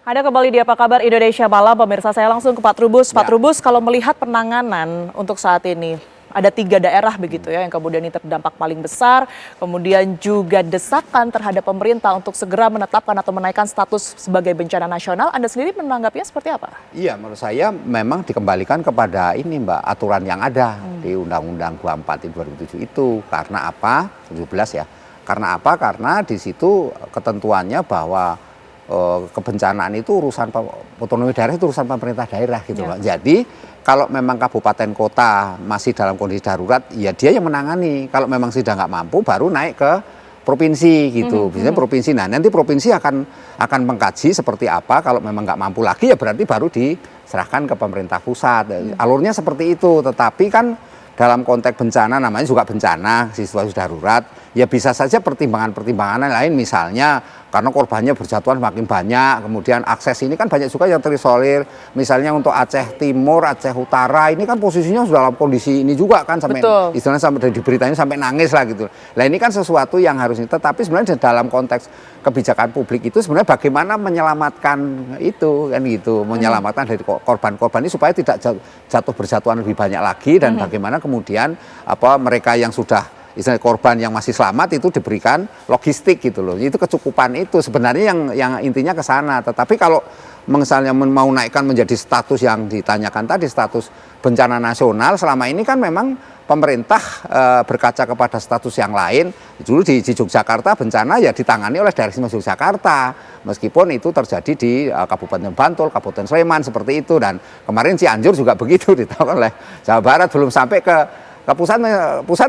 Ada kembali di Apa Kabar Indonesia Malam, pemirsa. Saya langsung ke Pak Trubus. Pak Trubus, kalau melihat penanganan untuk saat ini, ada 3 daerah begitu ya yang kemudian ini terdampak paling besar, kemudian juga desakan terhadap pemerintah untuk segera menetapkan atau menaikkan status sebagai bencana nasional. Anda sendiri menanggapinya seperti apa? Iya, menurut saya memang dikembalikan kepada ini Mbak, aturan yang ada di Undang-Undang 24 2007 itu. Karena apa? 17 ya. Karena apa? Karena di situ ketentuannya bahwa kebencanaan itu urusan otonomi daerah, itu urusan pemerintah daerah gitu Pak. Jadi kalau memang kabupaten kota masih dalam kondisi darurat, ya dia yang menangani. Kalau memang sudah nggak mampu, baru naik ke provinsi gitu. Biasanya provinsi. Nah, nanti provinsi akan mengkaji seperti apa. Kalau memang nggak mampu lagi, ya berarti baru diserahkan ke pemerintah pusat. Alurnya seperti itu. Tetapi kan dalam konteks bencana, namanya juga bencana, situasi darurat, ya bisa saja pertimbangan-pertimbangan lain, misalnya karena korbannya berjatuhan makin banyak, kemudian akses ini kan banyak juga yang terisolir, misalnya untuk Aceh Timur, Aceh Utara, ini kan posisinya sudah dalam kondisi ini juga kan, sampai istilahnya sampai di beritanya sampai nangis lah gitu. Nah ini kan sesuatu yang harus, tetapi sebenarnya dalam konteks kebijakan publik itu sebenarnya bagaimana menyelamatkan itu kan gitu, menyelamatkan dari korban-korban ini supaya tidak jatuh berjatuhan lebih banyak lagi, dan bagaimana kemudian mereka yang sudah istilahnya korban yang masih selamat itu diberikan logistik gitu loh. Itu kecukupan itu sebenarnya yang intinya ke sana. Tetapi kalau misalnya mau naikkan menjadi status yang ditanyakan tadi, status bencana nasional, selama ini kan memang pemerintah berkaca kepada status yang lain. Dulu di Yogyakarta bencana ya ditangani oleh Daerah Istimewa Yogyakarta. Meskipun itu terjadi di Kabupaten Bantul, Kabupaten Sleman seperti itu, dan kemarin Cianjur juga begitu ditangani oleh Jawa Barat, belum sampai ke pusat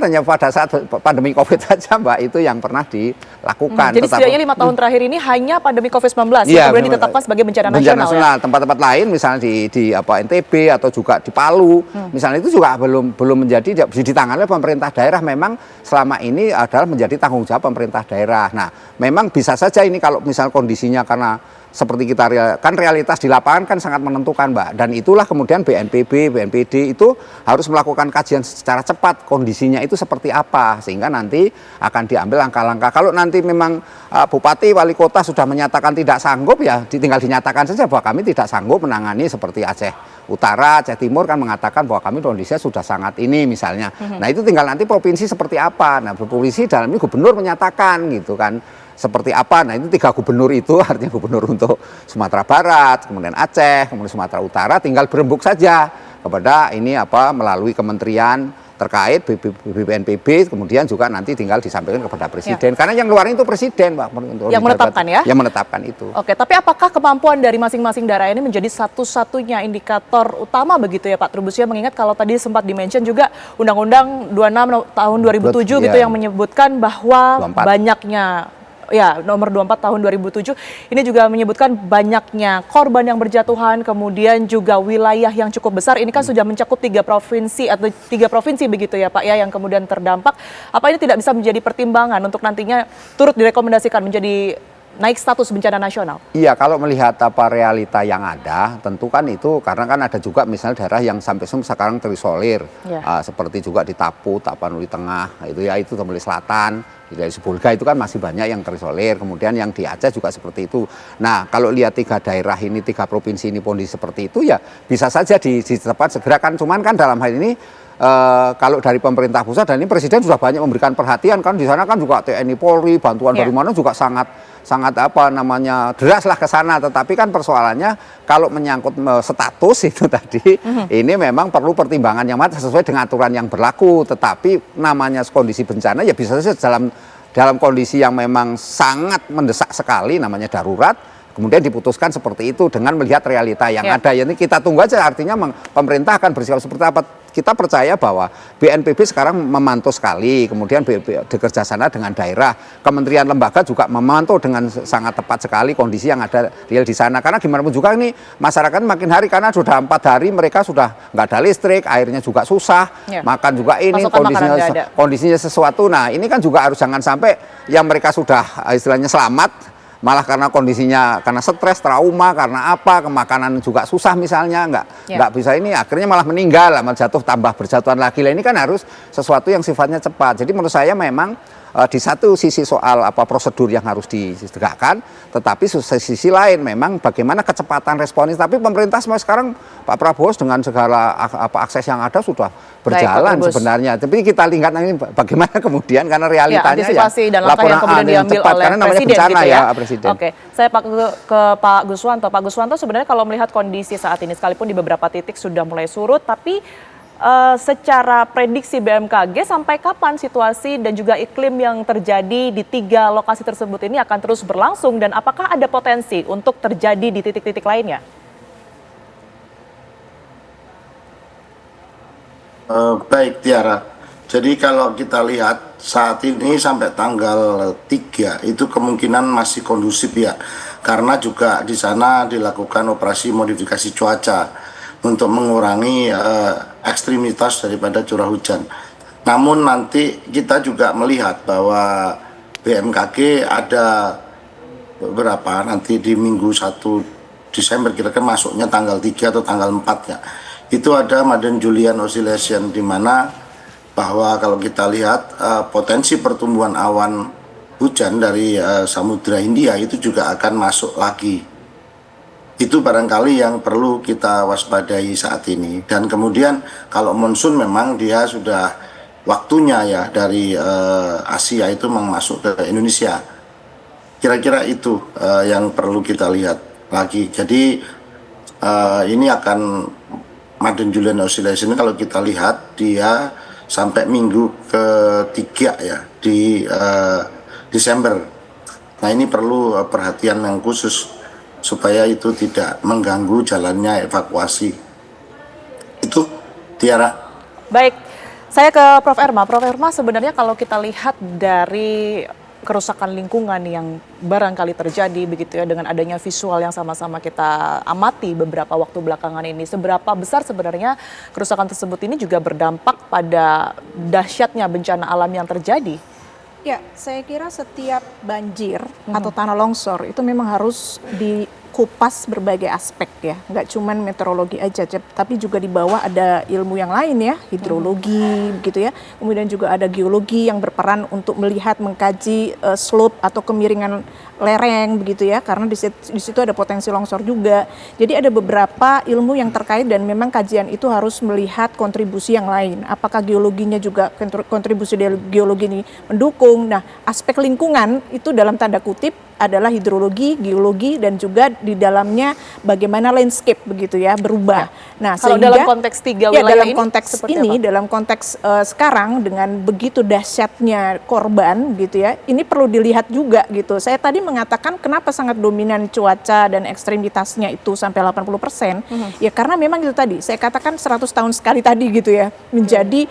hanya pada saat pandemi COVID saja Mbak, itu yang pernah dilakukan. Jadi setidaknya 5 tahun terakhir ini hanya pandemi COVID-19 yang kemudian ditetapkan sebagai bencana nasional. Ya? Tempat-tempat lain misalnya di NTB atau juga di Palu, misalnya itu juga belum menjadi ditangani oleh pemerintah daerah. Memang selama ini adalah menjadi tanggung jawab pemerintah daerah. Nah, memang bisa saja ini kalau misal kondisinya karena seperti kita kan realitas di lapangan kan sangat menentukan Mbak, dan itulah kemudian BNPB, BNPD itu harus melakukan kajian secara cepat kondisinya itu seperti apa, sehingga nanti akan diambil langkah-langkah. Kalau nanti memang bupati, wali kota sudah menyatakan tidak sanggup, ya tinggal dinyatakan saja bahwa kami tidak sanggup menangani seperti Aceh Utara, Aceh Timur kan mengatakan bahwa kami kondisinya sudah sangat ini misalnya. Nah itu tinggal nanti provinsi seperti apa. Nah provinsi dalam ini gubernur menyatakan gitu kan seperti apa. Nah itu 3 gubernur itu artinya gubernur untuk Sumatera Barat, kemudian Aceh, kemudian Sumatera Utara, tinggal berembuk saja kepada ini melalui kementerian terkait BNPB, kemudian juga nanti tinggal disampaikan kepada presiden. Karena yang keluarin itu presiden Pak. Yang menetapkan ya? Yang menetapkan itu. Oke, tapi apakah kemampuan dari masing-masing daerah ini menjadi satu-satunya indikator utama begitu ya Pak Trubus ya? Mengingat kalau tadi sempat di-mention juga Undang-Undang 26 tahun 2007 gitu yang menyebutkan bahwa banyaknya nomor 24 tahun 2007 ini juga menyebutkan banyaknya korban yang berjatuhan, kemudian juga wilayah yang cukup besar. Ini kan sudah mencakup 3 provinsi atau 3 provinsi begitu ya Pak ya yang kemudian terdampak. Apa ini tidak bisa menjadi pertimbangan untuk nantinya turut direkomendasikan menjadi naik status bencana nasional? Iya, kalau melihat realita yang ada, tentu kan itu karena kan ada juga misalnya daerah yang sampai sekarang terisolir, seperti juga di Tapanuli Tengah, itu Tapanuli Selatan, dari Sibolga itu kan masih banyak yang terisolir, kemudian yang di Aceh juga seperti itu. Nah, kalau lihat 3 daerah ini, 3 provinsi ini kondisi seperti itu, ya bisa saja ditetapkan segera kan. Cuman kan dalam hal ini kalau dari pemerintah pusat, dan ini presiden sudah banyak memberikan perhatian kan, di sana kan juga TNI Polri, bantuan dari mana juga sangat deras lah ke sana. Tetapi kan persoalannya kalau menyangkut status itu tadi, ini memang perlu pertimbangan yang matang sesuai dengan aturan yang berlaku. Tetapi namanya kondisi bencana ya bisa saja dalam kondisi yang memang sangat mendesak sekali, namanya darurat, kemudian diputuskan seperti itu dengan melihat realita yang ada. Ya, ini kita tunggu aja, artinya pemerintah akan bersikap seperti apa. Kita percaya bahwa BNPB sekarang memantau sekali, kemudian bekerja sama dengan daerah, kementerian lembaga juga memantau dengan sangat tepat sekali kondisi yang ada real di sana. Karena gimana pun juga ini masyarakat makin hari, karena sudah 4 hari mereka sudah nggak ada listrik, airnya juga susah, makan juga ini, kondisinya sesuatu. Nah ini kan juga harus jangan sampai yang mereka sudah istilahnya selamat, malah karena kondisinya, karena stres, trauma, karena makanan juga susah misalnya, nggak bisa ini, akhirnya malah meninggal, malah jatuh tambah berjatuhan lagi. Lah ini kan harus sesuatu yang sifatnya cepat. Jadi menurut saya memang di satu sisi soal prosedur yang harus ditegakkan, tetapi sisi lain memang bagaimana kecepatan responnya. Tapi pemerintah sampai sekarang Pak Prabowo dengan segala akses yang ada sudah berjalan sebenarnya. Tapi kita lihat ini bagaimana kemudian karena realitanya antisipasi dan langkah yang kemudian diambil cepat, oleh karena namanya Presiden bencana gitu ya. Presiden. Oke, saya ke Pak Guswanto. Pak Guswanto, sebenarnya kalau melihat kondisi saat ini sekalipun di beberapa titik sudah mulai surut, tapi secara prediksi BMKG sampai kapan situasi dan juga iklim yang terjadi di 3 lokasi tersebut ini akan terus berlangsung dan apakah ada potensi untuk terjadi di titik-titik lainnya? Baik Tiara, jadi kalau kita lihat saat ini sampai tanggal 3 itu kemungkinan masih kondusif ya, karena juga di sana dilakukan operasi modifikasi cuaca untuk mengurangi ekstremitas daripada curah hujan. Namun nanti kita juga melihat bahwa BMKG ada beberapa nanti di minggu 1 Desember kira-kira masuknya tanggal 3 atau tanggal 4 ya. Itu ada Madden-Julian Oscillation di mana bahwa kalau kita lihat potensi pertumbuhan awan hujan dari Samudra Hindia itu juga akan masuk lagi. Itu barangkali yang perlu kita waspadai saat ini. Dan kemudian kalau monsun memang dia sudah waktunya ya dari Asia itu masuk ke Indonesia. Kira-kira itu yang perlu kita lihat lagi. Jadi ini akan Madden-Julian Oscillation kalau kita lihat dia sampai minggu ke-3 ya di Desember. Nah ini perlu perhatian yang khusus supaya itu tidak mengganggu jalannya evakuasi. Itu Tiara. Baik, saya ke Prof. Erma. Prof. Erma, sebenarnya kalau kita lihat dari kerusakan lingkungan yang barangkali terjadi begitu ya dengan adanya visual yang sama-sama kita amati beberapa waktu belakangan ini, seberapa besar sebenarnya kerusakan tersebut ini juga berdampak pada dahsyatnya bencana alam yang terjadi? Ya, saya kira setiap banjir atau tanah longsor itu memang harus dikupas berbagai aspek ya. Nggak cuma meteorologi aja, tapi juga di bawah ada ilmu yang lain ya, hidrologi gitu ya. Kemudian juga ada geologi yang berperan untuk melihat, mengkaji slope atau kemiringan lereng begitu ya, karena di situ ada potensi longsor juga. Jadi ada beberapa ilmu yang terkait dan memang kajian itu harus melihat kontribusi yang lain. Apakah geologinya juga kontribusi dari geologi ini mendukung. Nah, aspek lingkungan itu dalam tanda kutip adalah hidrologi, geologi, dan juga di dalamnya bagaimana landscape begitu ya, berubah. Ya. Nah, kalau sehingga, dalam konteks 3 wilayah dalam ini, konteks ini, dalam konteks sekarang dengan begitu dahsyatnya korban gitu ya, ini perlu dilihat juga gitu. Saya tadi mengatakan kenapa sangat dominan cuaca dan ekstremitasnya itu sampai 80%, ya karena memang itu tadi, saya katakan 100 tahun sekali tadi gitu ya, menjadi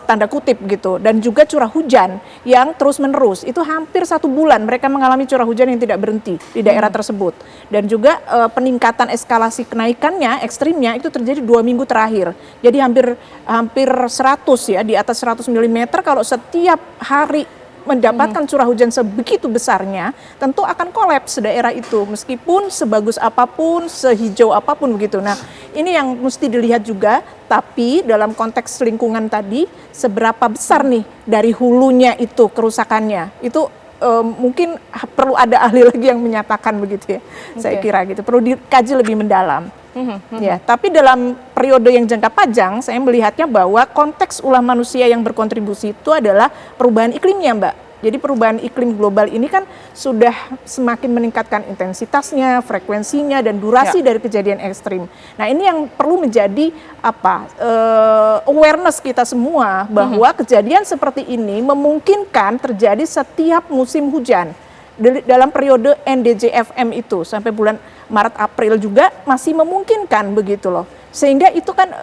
tanda kutip gitu. Dan juga curah hujan yang terus menerus, itu hampir 1 bulan mereka mengalami curah hujan yang tidak berhenti di daerah tersebut. Dan juga peningkatan eskalasi kenaikannya, ekstrimnya itu terjadi 2 minggu terakhir. Jadi hampir 100 ya, di atas 100 mm kalau setiap hari mendapatkan curah hujan sebegitu besarnya, tentu akan kolaps daerah itu meskipun sebagus apapun, sehijau apapun begitu. Nah, ini yang mesti dilihat juga, tapi dalam konteks lingkungan tadi seberapa besar nih dari hulunya itu kerusakannya. Itu mungkin perlu ada ahli lagi yang menyatakan begitu ya. Saya kira gitu, perlu dikaji lebih mendalam. Ya, tapi dalam periode yang jangka panjang saya melihatnya bahwa konteks ulah manusia yang berkontribusi itu adalah perubahan iklimnya, Mbak. Jadi perubahan iklim global ini kan sudah semakin meningkatkan intensitasnya, frekuensinya, dan durasi dari kejadian ekstrim. Nah, ini yang perlu menjadi awareness kita semua bahwa kejadian seperti ini memungkinkan terjadi setiap musim hujan. Dalam periode NDJFM itu sampai bulan Maret April juga masih memungkinkan begitu loh. Sehingga itu kan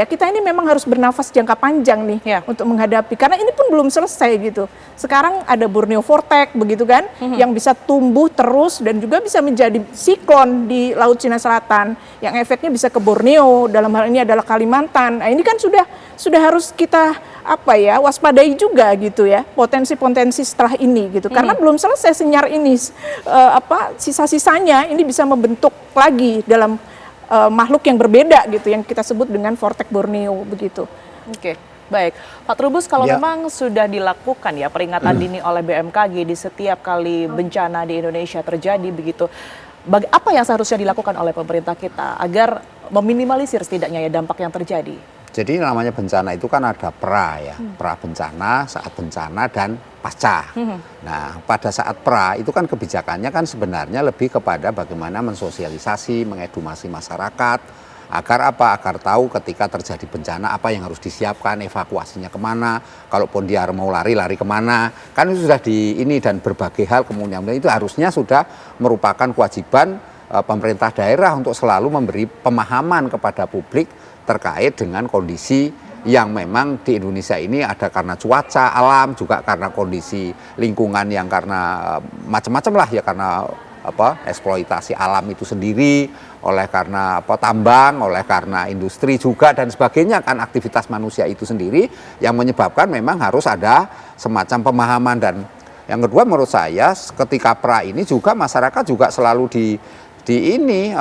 kita ini memang harus bernafas jangka panjang nih untuk menghadapi, karena ini pun belum selesai gitu. Sekarang ada Borneo Vortex begitu kan, yang bisa tumbuh terus dan juga bisa menjadi siklon di Laut Cina Selatan yang efeknya bisa ke Borneo, dalam hal ini adalah Kalimantan. Nah, ini kan sudah harus kita waspadai juga gitu ya, potensi-potensi setelah ini gitu. Karena belum selesai senyar ini, sisa-sisanya ini bisa membentuk lagi dalam makhluk yang berbeda gitu, yang kita sebut dengan Vortex Borneo begitu. Oke. Baik, Pak Trubus, kalau Ya. memang sudah dilakukan ya peringatan dini oleh BMKG di setiap kali bencana di Indonesia terjadi begitu, apa yang seharusnya dilakukan oleh pemerintah kita agar meminimalisir setidaknya ya dampak yang terjadi? Jadi namanya bencana itu kan ada pra ya, pra bencana, saat bencana, dan pasca. Nah, pada saat pra itu kan kebijakannya kan sebenarnya lebih kepada bagaimana mensosialisasi, mengedukasi masyarakat, agar apa? Agar tahu ketika terjadi bencana apa yang harus disiapkan, evakuasinya kemana, kalaupun dia mau lari kemana, kan itu sudah di ini, dan berbagai hal kemudian itu harusnya sudah merupakan kewajiban pemerintah daerah untuk selalu memberi pemahaman kepada publik terkait dengan kondisi yang memang di Indonesia ini ada karena cuaca alam, juga karena kondisi lingkungan yang karena macam-macam lah ya, karena eksploitasi alam itu sendiri, oleh karena tambang, oleh karena industri juga dan sebagainya, kan aktivitas manusia itu sendiri yang menyebabkan memang harus ada semacam pemahaman. Dan yang kedua menurut saya ketika pra ini juga masyarakat juga selalu dibimbing,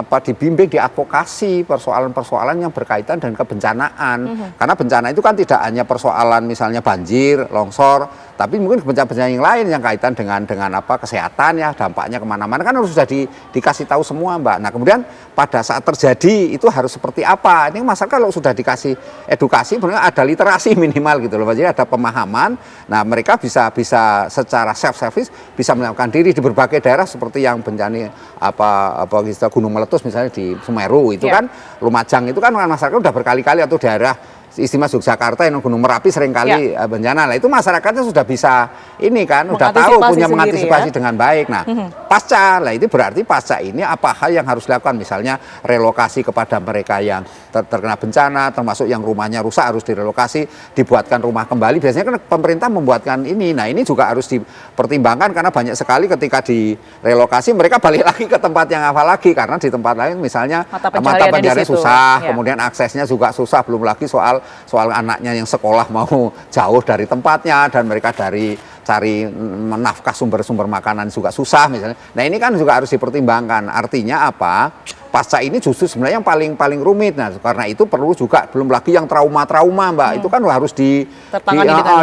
diadvokasi persoalan-persoalan yang berkaitan dengan kebencanaan. Karena bencana itu kan tidak hanya persoalan misalnya banjir, longsor, tapi mungkin bencana-bencana yang lain yang kaitan dengan kesehatan ya, dampaknya kemana-mana kan harus sudah dikasih tahu semua, Mbak. Nah kemudian pada saat terjadi itu harus seperti apa? Ini masyarakat kalau sudah dikasih edukasi, benar ada literasi minimal gitu loh, jadi ada pemahaman. Nah mereka bisa secara self-service bisa melakukan diri di berbagai daerah seperti yang bencana gunung meletus misalnya di Semeru itu kan, Lumajang itu kan masyarakat udah berkali-kali, atau daerah istimewa Yogyakarta yang Gunung Merapi seringkali bencana. Nah itu masyarakatnya sudah bisa ini kan, udah tahu, punya mengantisipasi dengan baik. Nah pasca, lah itu berarti pasca ini apa hal yang harus dilakukan, misalnya relokasi kepada mereka yang terkena bencana, termasuk yang rumahnya rusak harus direlokasi, dibuatkan rumah kembali. Biasanya kan pemerintah membuatkan ini. Nah ini juga harus dipertimbangkan karena banyak sekali ketika direlokasi mereka balik lagi ke tempat yang apa lagi, karena di tempat lain misalnya mata pencahariannya susah, kemudian aksesnya juga susah, belum lagi soal anaknya yang sekolah mau jauh dari tempatnya, dan mereka cari nafkah sumber-sumber makanan juga susah misalnya. Nah ini kan juga harus dipertimbangkan. Artinya apa? Pasca ini justru sebenarnya yang paling rumit. Nah karena itu perlu juga, belum lagi yang trauma-trauma, Mbak. Itu kan harus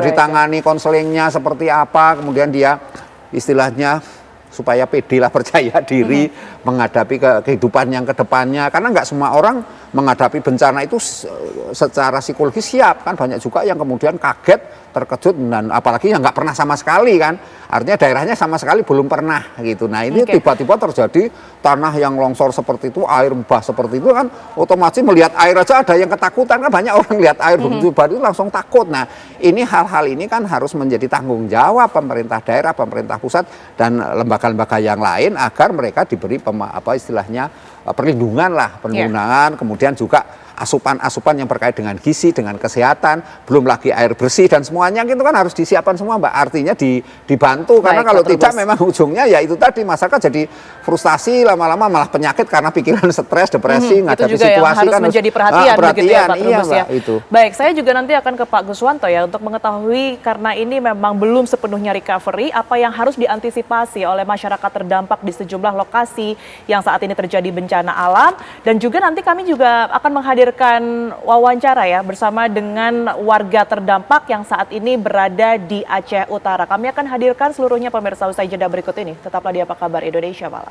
ditangani konselingnya seperti apa, kemudian dia istilahnya supaya pede lah, percaya diri menghadapi kehidupan yang kedepannya. Karena nggak semua orang menghadapi bencana itu secara psikologis siap kan, banyak juga yang kemudian kaget, terkejut, dan apalagi yang nggak pernah sama sekali kan, artinya daerahnya sama sekali belum pernah gitu. Nah ini tiba-tiba terjadi tanah yang longsor seperti itu, air bah seperti itu kan, otomatis melihat air aja ada yang ketakutan kan, banyak orang lihat air begitu baru langsung takut. Nah ini hal-hal ini kan harus menjadi tanggung jawab pemerintah daerah, pemerintah pusat, dan lembaga-lembaga yang lain agar mereka diberi perlindungan, kemudian juga asupan yang berkait dengan gizi, dengan kesehatan, belum lagi air bersih dan semuanya itu kan harus disiapkan semua, Mbak. Artinya dibantu. Karena kalau tidak memang ujungnya ya itu tadi, masyarakat jadi frustasi, lama-lama malah penyakit karena pikiran stres, depresi, itu menghadapi juga situasi yang harus kan menjadi perhatian begitu ya Pak Trubus ya. Itu. Baik, saya juga nanti akan ke Pak Guswanto ya untuk mengetahui, karena ini memang belum sepenuhnya recovery, apa yang harus diantisipasi oleh masyarakat terdampak di sejumlah lokasi yang saat ini terjadi bencana alam, dan juga nanti kami juga akan menghadirkan wawancara ya bersama dengan warga terdampak yang saat ini berada di Aceh Utara. Kami akan hadirkan seluruhnya pemirsa usai jeda berikut ini. Tetaplah di Apa Kabar Indonesia Malam.